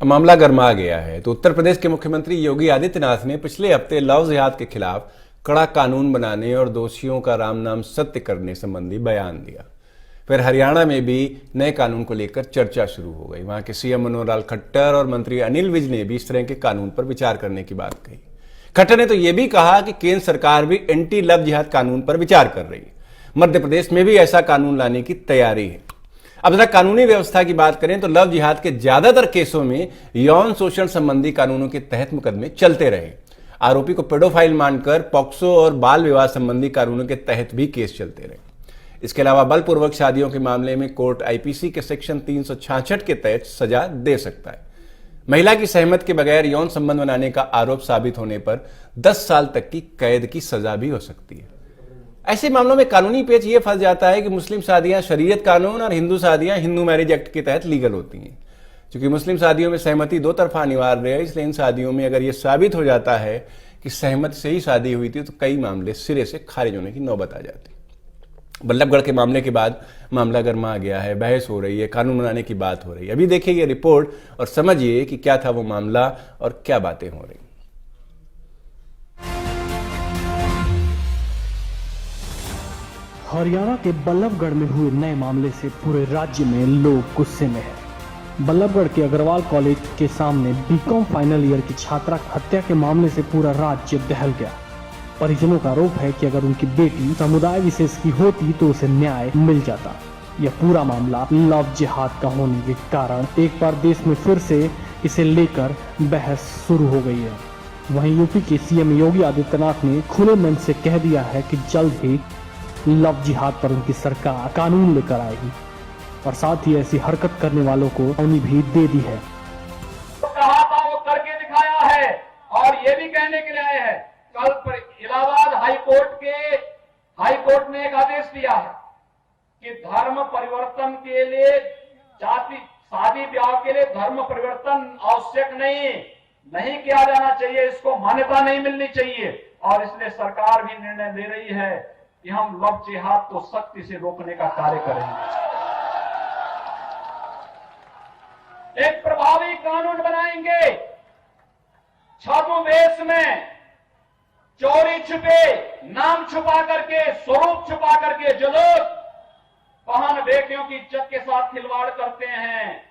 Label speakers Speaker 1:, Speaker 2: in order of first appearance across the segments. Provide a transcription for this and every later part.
Speaker 1: मामला गर्मा गया है तो उत्तर प्रदेश के मुख्यमंत्री योगी आदित्यनाथ ने पिछले हफ्ते लव जिहाद के खिलाफ कड़ा कानून बनाने और दोषियों का राम नाम सत्य करने संबंधी बयान दिया। फिर हरियाणा में भी नए कानून को लेकर चर्चा शुरू हो गई। वहां के सीएम मनोहर लाल खट्टर और मंत्री अनिल विज ने भी इस तरह के कानून पर विचार करने की बात कही। खट्टर ने तो यह भी कहा कि केंद्र सरकार भी एंटी लव जिहाद कानून पर विचार कर रही है। मध्य प्रदेश में भी ऐसा कानून लाने की तैयारी है। अब जरा कानूनी व्यवस्था की बात करें तो लव जिहाद के ज्यादातर केसों में यौन शोषण संबंधी कानूनों के तहत मुकदमे चलते रहे। आरोपी को पेडोफाइल मानकर पॉक्सो और बाल विवाह संबंधी कानूनों के तहत भी केस चलते रहे। इसके अलावा बलपूर्वक शादियों के मामले में कोर्ट आईपीसी के सेक्शन 366 के तहत सजा दे सकता है। महिला की सहमति के बगैर यौन संबंध बनाने का आरोप साबित होने पर 10 साल तक की कैद की सजा भी हो सकती है। ऐसे मामलों में कानूनी पेच ये फंस जाता है कि मुस्लिम शादियां शरीयत कानून और हिंदू शादियां हिंदू मैरिज एक्ट के तहत लीगल होती हैं। क्योंकि मुस्लिम शादियों में सहमति दो तरफा अनिवार्य है, इसलिए इन शादियों में अगर ये साबित हो जाता है कि सहमति से ही शादी हुई थी तो कई मामले सिरे से खारिज होने की नौबत आ जाती है। बल्लभगढ़ के मामले के बाद मामला गर्मा गया है, बहस हो रही है, कानून बनाने की बात हो रही है। अभी देखिए ये रिपोर्ट और समझिए कि क्या था वो मामला और क्या बातें हो रही।
Speaker 2: हरियाणा के बल्लभगढ़ में हुए नए मामले से पूरे राज्य में लोग गुस्से में हैं। बल्लभगढ़ के अग्रवाल कॉलेज के सामने बीकॉम फाइनल ईयर की छात्रा हत्या के मामले से पूरा राज्य दहल गया। परिजनों का आरोप है कि अगर उनकी बेटी समुदाय विशेष की होती तो उसे न्याय मिल जाता। यह पूरा मामला लव जिहाद का होने के कारण एक बार देश में फिर से इसे लेकर बहस शुरू हो गई है। वहीं यूपी के सीएम योगी आदित्यनाथ ने खुले मन से कह दिया है कि जल्द ही लव जिहाद पर उनकी सरकार कानून लेकर आएगी और साथ ही ऐसी हरकत करने वालों को उन्हें भी दे दी है।
Speaker 3: कहा था वो करके दिखाया है और ये भी कहने के लिए आए हैं। कल इलाहाबाद हाईकोर्ट ने एक आदेश दिया है कि धर्म परिवर्तन के लिए शादी ब्याह के लिए धर्म परिवर्तन आवश्यक नहीं किया जाना चाहिए, इसको मान्यता नहीं मिलनी चाहिए। और इसलिए सरकार भी निर्णय ले रही है कि हम लव जिहाद को सख्ती से रोकने का कार्य करेंगे। एक प्रभावी कानून बनाएंगे। छद्मवेश में चोरी छुपे, नाम छुपा करके, स्वरूप छुपा करके जो लोग बहन बेटियों की इज्जत के साथ खिलवाड़ करते हैं,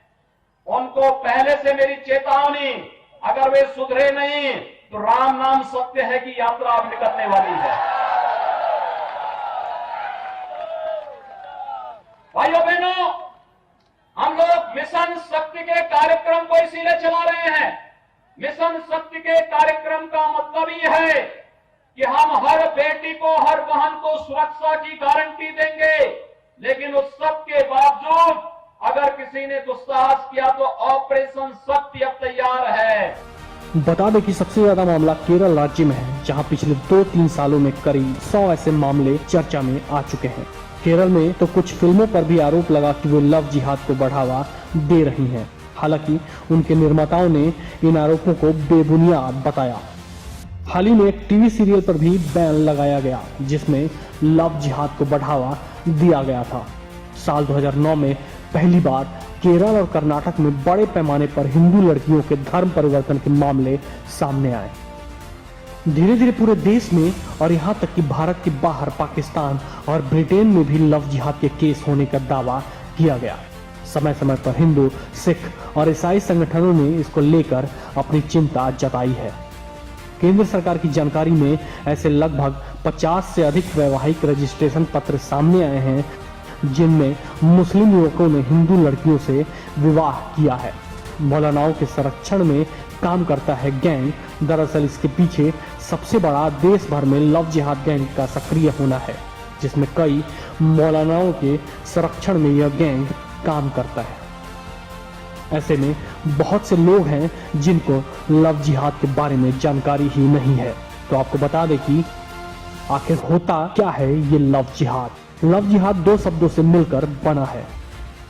Speaker 3: उनको पहले से मेरी चेतावनी, अगर वे सुधरे नहीं तो राम नाम सत्य है कि यात्रा अब निकलने वाली है। भाइयों बहनों, हम लोग मिशन शक्ति के कार्यक्रम को इसीलिए चला रहे हैं। मिशन शक्ति के कार्यक्रम का मतलब ये है कि हम हर बेटी को, हर बहन को सुरक्षा की गारंटी देंगे, लेकिन उस सब के बावजूद अगर किसी ने दुस्साहस किया तो ऑपरेशन शक्ति अब तैयार है।
Speaker 2: बता दें कि सबसे ज्यादा मामला केरल राज्य में है, जहां पिछले 2-3 सालों में करीब 100 ऐसे मामले चर्चा में आ चुके हैं। केरल में तो कुछ फिल्मों पर भी आरोप लगा कि वो लव जिहाद को बढ़ावा दे रही हैं। हालांकि उनके निर्माताओं ने इन आरोपों को बेबुनियाद बताया। हाल ही में एक टीवी सीरियल पर भी बैन लगाया गया जिसमें लव जिहाद को बढ़ावा दिया गया था। साल 2009 में पहली बार केरल और कर्नाटक में बड़े पैमाने पर हिंदू लड़कियों के धर्म परिवर्तन के मामले सामने आए। धीरे धीरे पूरे देश में और यहाँ तक कि भारत के बाहर पाकिस्तान और ब्रिटेन में भी लव जिहाद के केस होने का दावा किया गया। समय समय पर हिंदू, सिख और ईसाई संगठनों ने इसको लेकर अपनी चिंता जताई है। केंद्र सरकार की जानकारी में ऐसे लगभग 50 से अधिक वैवाहिक रजिस्ट्रेशन पत्र सामने आए हैं जिनमें मुस्लिम युवकों ने हिंदू लड़कियों से विवाह किया है। मौलानाओं के संरक्षण में काम करता है गैंग। दरअसल इसके पीछे सबसे बड़ा देश भर में लव जिहाद गैंग का सक्रिय होना है, जिसमें कई मौलानाओं के संरक्षण में यह गैंग काम करता है। ऐसे में बहुत से लोग हैं जिनको लव जिहाद के बारे में जानकारी ही नहीं है। तो आपको बता दें कि आखिर होता क्या है ये लव जिहाद। लव जिहाद 2 शब्दों से मिलकर बना है।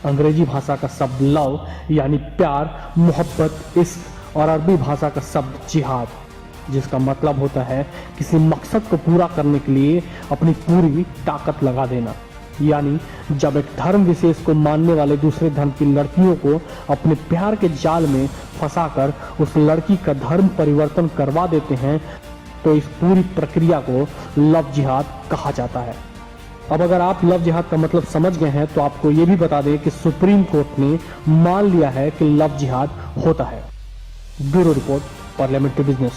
Speaker 2: अंग्रेजी भाषा का शब्द लव यानी प्यार, मोहब्बत, इश्क और अरबी भाषा का शब्द जिहाद, जिसका मतलब होता है किसी मकसद को पूरा करने के लिए अपनी पूरी ताकत लगा देना। यानी जब एक धर्म विशेष को मानने वाले दूसरे धर्म की लड़कियों को अपने प्यार के जाल में फंसाकर उस लड़की का धर्म परिवर्तन करवा देते हैं, तो इस पूरी प्रक्रिया को लव जिहाद कहा जाता है। अब अगर आप लव जिहाद का मतलब समझ गए हैं तो आपको ये भी बता दें कि सुप्रीम कोर्ट ने मान लिया है कि लव जिहाद होता है। Bureau report, parliamentary business.